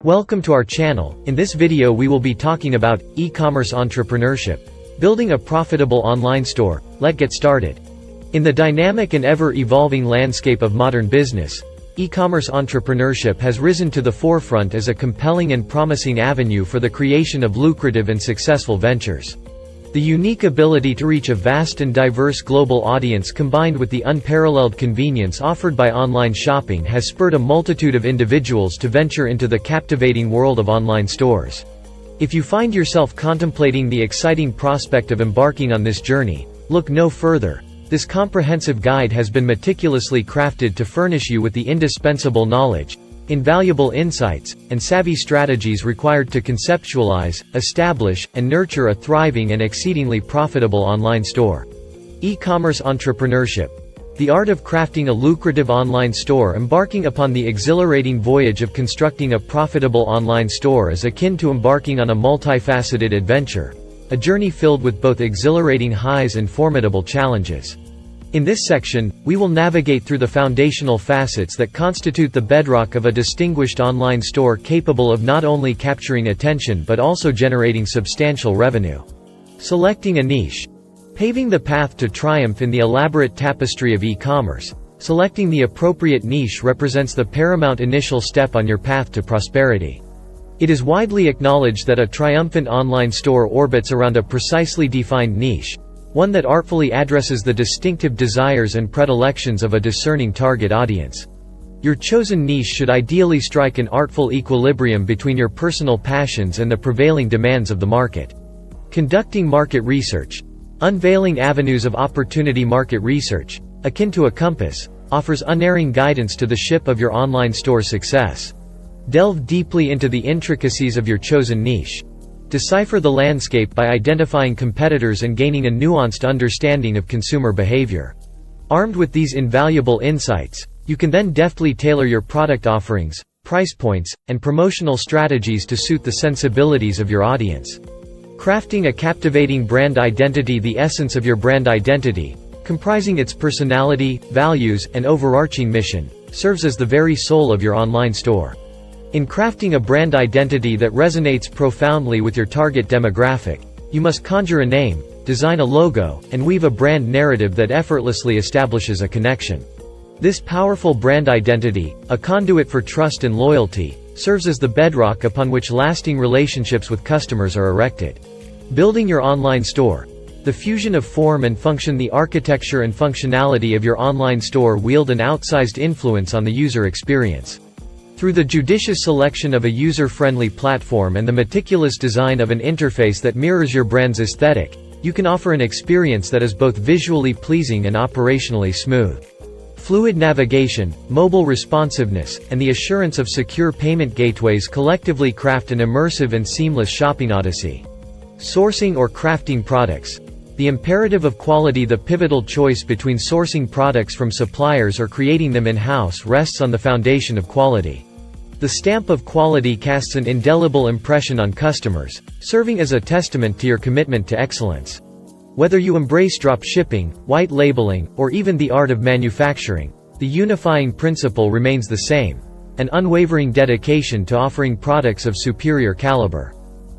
Welcome to our channel. In this video we will be talking about e-commerce entrepreneurship. Building a profitable online store. Let's get started. In the dynamic and ever-evolving landscape of modern business, e-commerce entrepreneurship has risen to the forefront as a compelling and promising avenue for the creation of lucrative and successful ventures. The unique ability to reach a vast and diverse global audience combined with the unparalleled convenience offered by online shopping has spurred a multitude of individuals to venture into the captivating world of online stores. If you find yourself contemplating the exciting prospect of embarking on this journey, look no further. This comprehensive guide has been meticulously crafted to furnish you with the indispensable knowledge, invaluable insights, and savvy strategies required to conceptualize, establish, and nurture a thriving and exceedingly profitable online store. E-commerce entrepreneurship. The art of crafting a lucrative online store. Embarking upon the exhilarating voyage of constructing a profitable online store is akin to embarking on a multifaceted adventure, a journey filled with both exhilarating highs and formidable challenges. In this section, we will navigate through the foundational facets that constitute the bedrock of a distinguished online store capable of not only capturing attention but also generating substantial revenue. Selecting a niche. Paving the path to triumph in the elaborate tapestry of e-commerce, selecting the appropriate niche represents the paramount initial step on your path to prosperity. It is widely acknowledged that a triumphant online store orbits around a precisely defined niche, one that artfully addresses the distinctive desires and predilections of a discerning target audience. Your chosen niche should ideally strike an artful equilibrium between your personal passions and the prevailing demands of the market. Conducting market research. Unveiling avenues of opportunity. Market research, akin to a compass, offers unerring guidance to the ship of your online store success. Delve deeply into the intricacies of your chosen niche. Decipher the landscape by identifying competitors and gaining a nuanced understanding of consumer behavior. Armed with these invaluable insights, you can then deftly tailor your product offerings, price points, and promotional strategies to suit the sensibilities of your audience. Crafting a captivating brand identity. The essence of your brand identity, comprising its personality, values, and overarching mission, serves as the very soul of your online store. In crafting a brand identity that resonates profoundly with your target demographic, you must conjure a name, design a logo, and weave a brand narrative that effortlessly establishes a connection. This powerful brand identity, a conduit for trust and loyalty, serves as the bedrock upon which lasting relationships with customers are erected. Building your online store. The fusion of form and function. The architecture and functionality of your online store wield an outsized influence on the user experience. Through the judicious selection of a user-friendly platform and the meticulous design of an interface that mirrors your brand's aesthetic, you can offer an experience that is both visually pleasing and operationally smooth. Fluid navigation, mobile responsiveness, and the assurance of secure payment gateways collectively craft an immersive and seamless shopping odyssey. Sourcing or crafting products. The imperative of quality. The pivotal choice between sourcing products from suppliers or creating them in-house rests on the foundation of quality. The stamp of quality casts an indelible impression on customers, serving as a testament to your commitment to excellence. Whether you embrace drop shipping, white labeling, or even the art of manufacturing, the unifying principle remains the same: an unwavering dedication to offering products of superior caliber.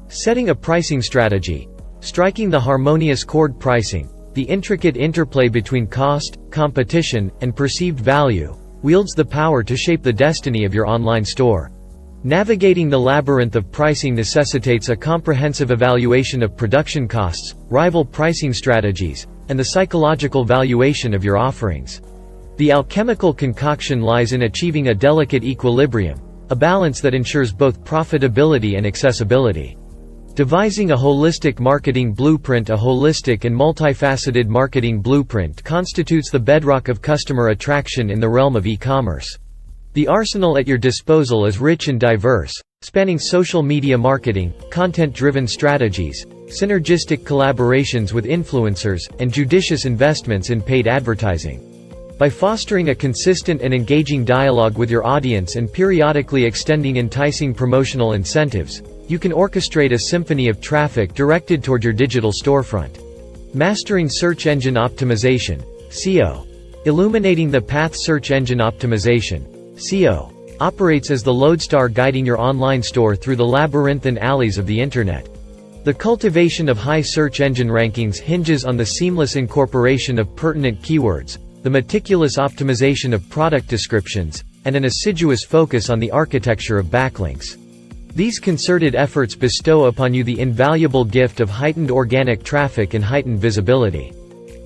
Setting a pricing strategy. Striking the harmonious chord. Pricing, the intricate interplay between cost, competition, and perceived value, wields the power to shape the destiny of your online store. Navigating the labyrinth of pricing necessitates a comprehensive evaluation of production costs, rival pricing strategies, and the psychological valuation of your offerings. The alchemical concoction lies in achieving a delicate equilibrium, a balance that ensures both profitability and accessibility. Devising a holistic marketing blueprint. A holistic and multifaceted marketing blueprint constitutes the bedrock of customer attraction in the realm of e-commerce. The arsenal at your disposal is rich and diverse, spanning social media marketing, content-driven strategies, synergistic collaborations with influencers, and judicious investments in paid advertising. By fostering a consistent and engaging dialogue with your audience and periodically extending enticing promotional incentives, you can orchestrate a symphony of traffic directed toward your digital storefront. Mastering search engine optimization, SEO. Illuminating the path. Search engine optimization, SEO, operates as the lodestar guiding your online store through the labyrinthine alleys of the Internet. The cultivation of high search engine rankings hinges on the seamless incorporation of pertinent keywords, the meticulous optimization of product descriptions, and an assiduous focus on the architecture of backlinks. These concerted efforts bestow upon you the invaluable gift of heightened organic traffic and heightened visibility.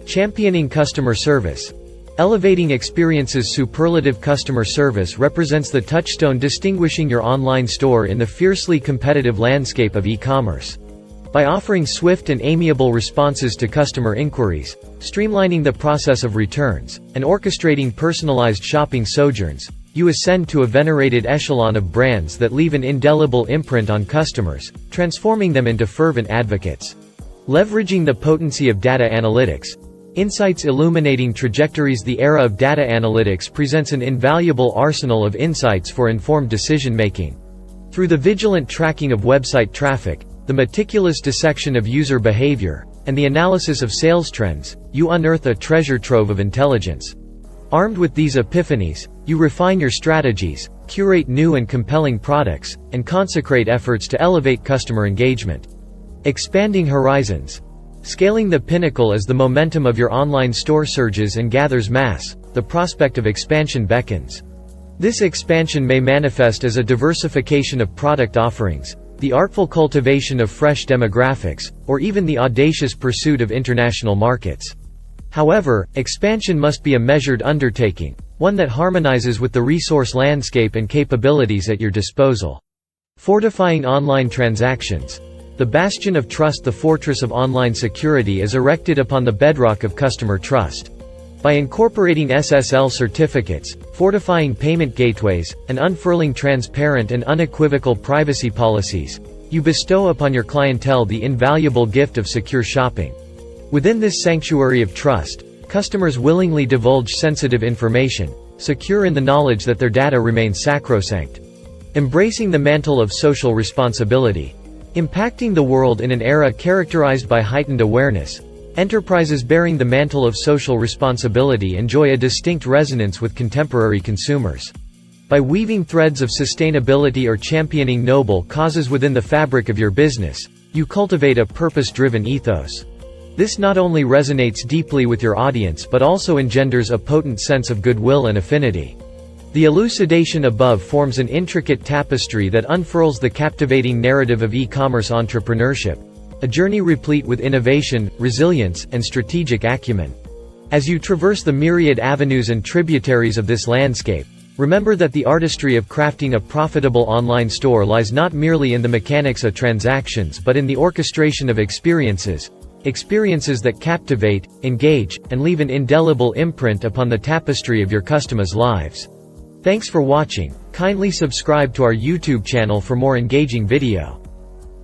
Championing customer service. Elevating experiences. Superlative customer service represents the touchstone distinguishing your online store in the fiercely competitive landscape of e-commerce. By offering swift and amiable responses to customer inquiries, streamlining the process of returns, and orchestrating personalized shopping sojourns, you ascend to a venerated echelon of brands that leave an indelible imprint on customers, transforming them into fervent advocates. Leveraging the potency of data analytics. Insights illuminating trajectories. The era of data analytics presents an invaluable arsenal of insights for informed decision-making. Through the vigilant tracking of website traffic, the meticulous dissection of user behavior, and the analysis of sales trends, you unearth a treasure trove of intelligence. Armed with these epiphanies, you refine your strategies, curate new and compelling products, and consecrate efforts to elevate customer engagement. Expanding horizons. Scaling the pinnacle as the momentum of your online store surges and gathers mass, the prospect of expansion beckons. This expansion may manifest as a diversification of product offerings, the artful cultivation of fresh demographics, or even the audacious pursuit of international markets. However, expansion must be a measured undertaking, one that harmonizes with the resource landscape and capabilities at your disposal. Fortifying online transactions. The bastion of trust. The fortress of online security is erected upon the bedrock of customer trust. By incorporating SSL certificates, fortifying payment gateways, and unfurling transparent and unequivocal privacy policies, you bestow upon your clientele the invaluable gift of secure shopping. Within this sanctuary of trust, customers willingly divulge sensitive information, secure in the knowledge that their data remains sacrosanct. Embracing the mantle of social responsibility. Impacting the world in an era characterized by heightened awareness, enterprises bearing the mantle of social responsibility enjoy a distinct resonance with contemporary consumers. By weaving threads of sustainability or championing noble causes within the fabric of your business, you cultivate a purpose-driven ethos. This not only resonates deeply with your audience but also engenders a potent sense of goodwill and affinity. The elucidation above forms an intricate tapestry that unfurls the captivating narrative of e-commerce entrepreneurship, a journey replete with innovation, resilience, and strategic acumen. As you traverse the myriad avenues and tributaries of this landscape, remember that the artistry of crafting a profitable online store lies not merely in the mechanics of transactions but in the orchestration of experiences that captivate, engage, and leave an indelible imprint upon the tapestry of your customers' lives. Thanks for watching. Kindly subscribe to our YouTube channel for more engaging video.